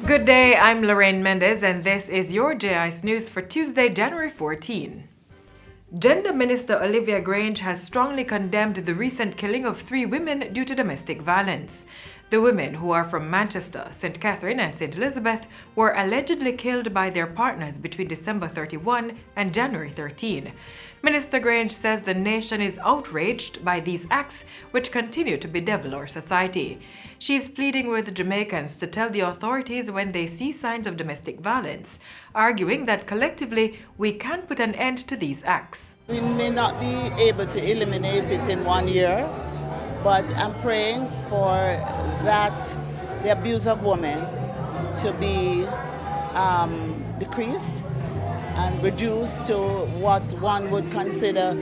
Good day, I'm Lorraine Mendez, and this is your JIS News for Tuesday, January 14. Gender Minister Olivia Grange has strongly condemned the recent killing of 3 women due to domestic violence. The women, who are from Manchester, St. Catherine and St. Elizabeth, were allegedly killed by their partners between December 31 and January 13. Minister Grange says the nation is outraged by these acts, which continue to bedevil our society. She is pleading with Jamaicans to tell the authorities when they see signs of domestic violence, arguing that collectively we can put an end to these acts. We may not be able to eliminate it in 1 year, but I'm praying for the abuse of women to be decreased and reduced to what one would consider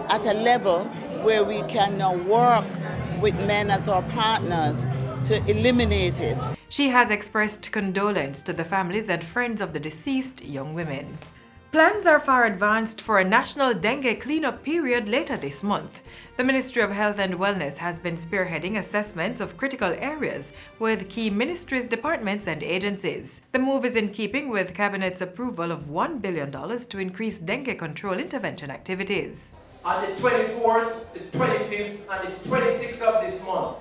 at a level where we can now work with men as our partners to eliminate it. She has expressed condolence to the families and friends of the deceased young women. Plans are far advanced for a national dengue cleanup period later this month. The Ministry of Health and Wellness has been spearheading assessments of critical areas with key ministries, departments, and agencies. The move is in keeping with Cabinet's approval of $1 billion to increase dengue control intervention activities. On the 24th, the 25th, and the 26th of this month,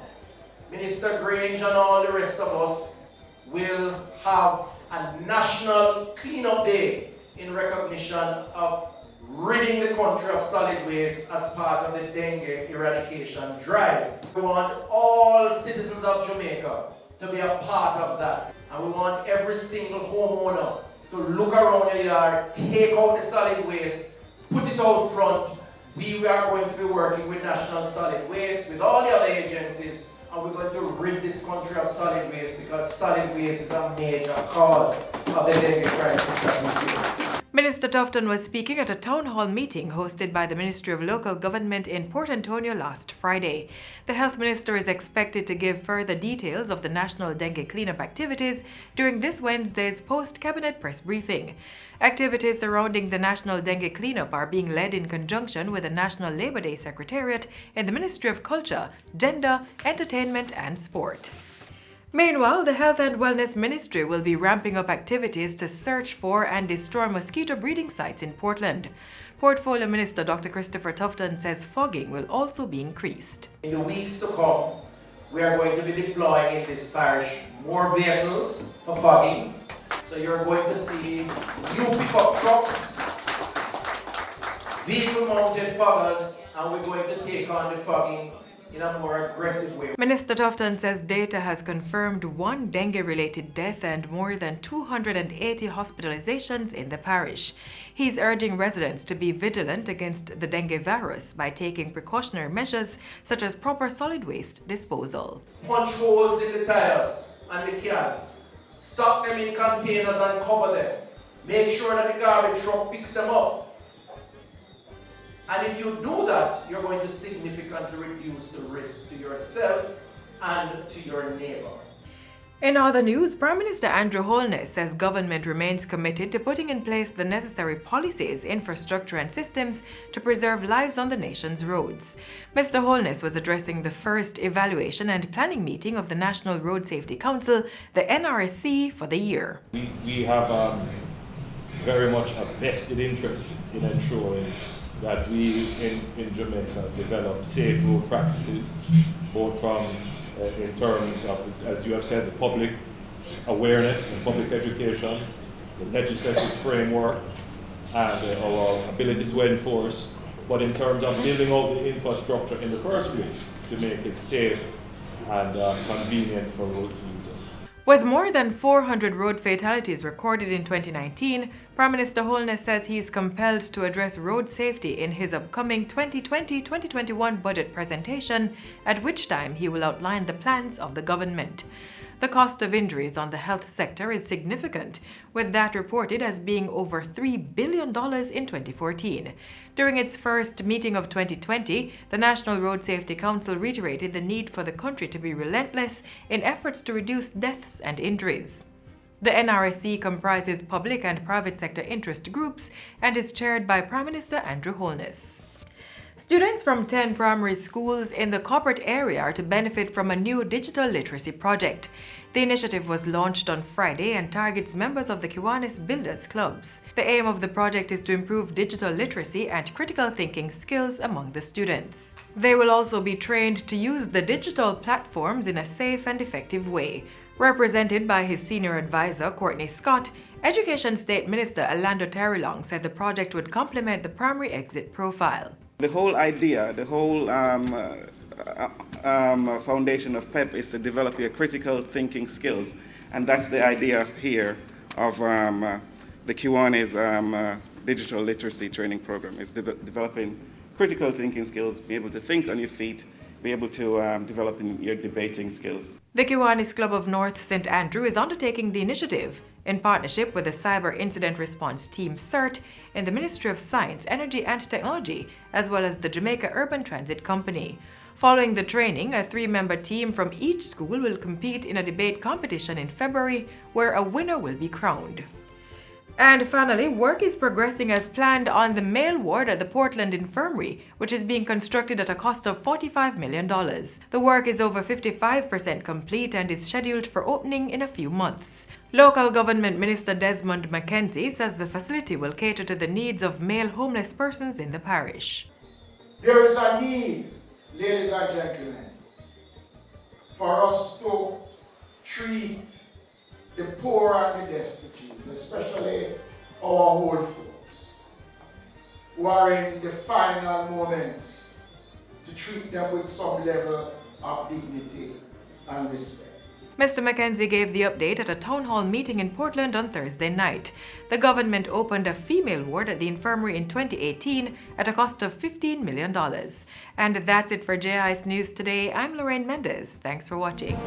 Minister Grange and all the rest of us will have a national cleanup day in recognition of ridding the country of solid waste as part of the dengue eradication drive. We want all citizens of Jamaica to be a part of that. And we want every single homeowner to look around the yard, take out the solid waste, put it out front. We are going to be working with National Solid Waste, with all the other agencies, and we're going to rid this country of solid waste because solid waste is a major cause of the dengue crisis that we face. Minister Tufton was speaking at a town hall meeting hosted by the Ministry of Local Government in Port Antonio last Friday. The health minister is expected to give further details of the national dengue cleanup activities during this Wednesday's post-cabinet press briefing. Activities surrounding the national dengue cleanup are being led in conjunction with the National Labor Day Secretariat in the Ministry of Culture, Gender, Entertainment and Sport. Meanwhile, the Health and Wellness Ministry will be ramping up activities to search for and destroy mosquito breeding sites in Portland. Portfolio Minister Dr. Christopher Tufton says fogging will also be increased. In the weeks to come, we are going to be deploying in this parish more vehicles for fogging. So you're going to see new pickup trucks, vehicle-mounted foggers, and we're going to take on the fogging in a more aggressive way. Minister Tufton says data has confirmed 1 dengue-related death and more than 280 hospitalizations in the parish. He's urging residents to be vigilant against the dengue virus by taking precautionary measures such as proper solid waste disposal. Punch holes in the tires and the cans. Stock them in containers and cover them. Make sure that the garbage truck picks them up. And if you do that, you're going to significantly reduce the risk to yourself and to your neighbor. In other news, Prime Minister Andrew Holness says government remains committed to putting in place the necessary policies, infrastructure and systems to preserve lives on the nation's roads. Mr. Holness was addressing the first evaluation and planning meeting of the National Road Safety Council, the NRSC, for the year. We have very much a vested interest in ensuring that we in Jamaica develop safe road practices, both from in terms of, as you have said, the public awareness and public education, the legislative framework, and our ability to enforce, but in terms of building out the infrastructure in the first place to make it safe and convenient for road users. With more than 400 road fatalities recorded in 2019, Prime Minister Holness says he is compelled to address road safety in his upcoming 2020-2021 budget presentation, at which time he will outline the plans of the government. The cost of injuries on the health sector is significant, with that reported as being over $3 billion in 2014. During its first meeting of 2020, the National Road Safety Council reiterated the need for the country to be relentless in efforts to reduce deaths and injuries. The NRSC comprises public and private sector interest groups and is chaired by Prime Minister Andrew Holness. Students from 10 primary schools in the corporate area are to benefit from a new digital literacy project. The initiative was launched on Friday and targets members of the Kiwanis Builders Clubs. The aim of the project is to improve digital literacy and critical thinking skills among the students. They will also be trained to use the digital platforms in a safe and effective way. Represented by his senior advisor, Courtney Scott, Education State Minister Orlando Terrelong said the project would complement the primary exit profile. The whole idea, the whole foundation of PEP is to develop your critical thinking skills, and that's the idea here of the Kiwanis digital literacy training program. Is developing critical thinking skills, be able to think on your feet, be able to develop your debating skills. The Kiwanis Club of North St. Andrew is undertaking the initiative in partnership with the Cyber Incident Response Team CERT in the Ministry of Science, Energy and Technology, as well as the Jamaica Urban Transit Company. Following the training, a 3-member team from each school will compete in a debate competition in February, where a winner will be crowned. And finally, work is progressing as planned on the male ward at the Portland Infirmary, which is being constructed at a cost of $45 million. The work is over 55% complete and is scheduled for opening in a few months. Local Government Minister Desmond McKenzie says the facility will cater to the needs of male homeless persons in the parish. There is a need, ladies and gentlemen, for us to treat the poor and the destitute, especially our old folks, who are in the final moments, to treat them with some level of dignity and respect. Mr. McKenzie gave the update at a town hall meeting in Portland on Thursday night. The government opened a female ward at the infirmary in 2018 at a cost of $15 million. And that's it for JIS News today. I'm Lorraine Mendez. Thanks for watching.